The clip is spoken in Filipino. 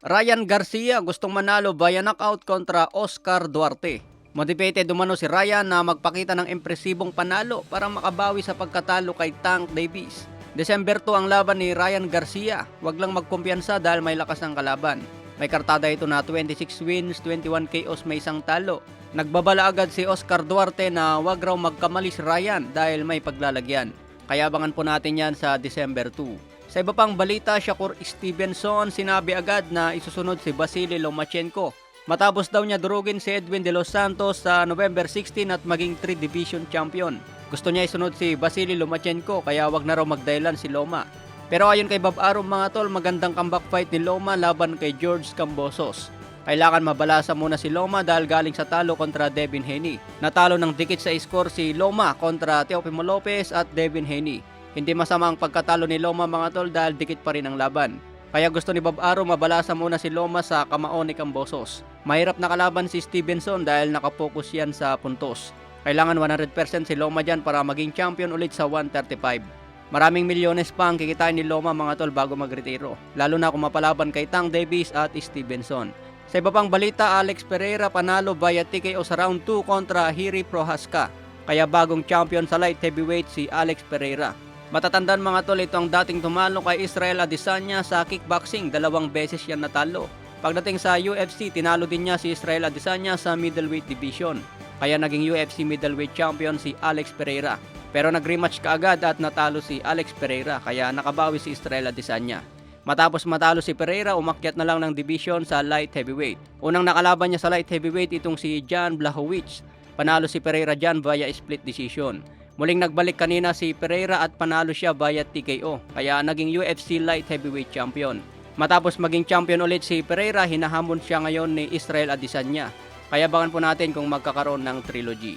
Ryan Garcia gustong manalo via knockout kontra Oscar Duarte. Motivated umano si Ryan na magpakita ng impresibong panalo para makabawi sa pagkatalo kay Tank Davis. December 2 ang laban ni Ryan Garcia. Huwag lang magkumpiyansa dahil may lakas ng kalaban. May kartada ito na 26 wins, 21 KOs, may isang talo. Nagbabala agad si Oscar Duarte na wag raw magkamali si Ryan dahil may paglalagyan. Kaya abangan po natin yan sa December 2. Sa iba pang balita, Shakur Stevenson sinabi agad na isusunod si Vasily Lomachenko. Matapos daw niya durugin si Edwin De Los Santos sa November 16 at maging 3 division champion. Gusto niya isunod si Vasily Lomachenko kaya wag na raw magdahilan si Loma. Pero ayon kay Bob Arum mga tol, magandang comeback fight ni Loma laban kay George Kambosos. Kailangan mabalasa muna si Loma dahil galing sa talo kontra Devin Haney. Natalo ng dikit sa score si Loma kontra Teofimo Lopez at Devin Haney. Hindi masama ang pagkatalo ni Loma mga tol dahil dikit pa rin ang laban. Kaya gusto ni Bob Arum mabalasa muna si Loma sa kamao ni Kambosos. Mahirap na kalaban si Stevenson dahil nakapokus yan sa puntos. Kailangan 100% si Loma dyan para maging champion ulit sa 135. Maraming milyones pa ang kikitain ni Loma mga tol bago magretiro. Lalo na kung mapalaban kay Tank Davis at Stevenson. Sa iba pang balita, Alex Pereira panalo via TKO sa round 2 kontra Jiri Prohaska. Kaya bagong champion sa light heavyweight si Alex Pereira. Matatandaan mga tol, ito ang dating tumalo kay Israel Adesanya sa kickboxing. 2 beses yan natalo. Pagdating sa UFC, tinalo din niya si Israel Adesanya sa middleweight division. Kaya naging UFC middleweight champion si Alex Pereira. Pero nag-rematch kaagad at natalo si Alex Pereira kaya nakabawi si Israel Adesanya. Matapos matalo si Pereira, umakyat na lang ng division sa light heavyweight. Unang nakalaban niya sa light heavyweight itong si Jan Blachowicz. Panalo si Pereira dyan via split decision. Muling nagbalik kanina si Pereira at panalo siya via TKO. Kaya naging UFC light heavyweight champion. Matapos maging champion ulit si Pereira, hinahamon siya ngayon ni Israel Adesanya. Kaya abangan po natin kung magkakaroon ng trilogy.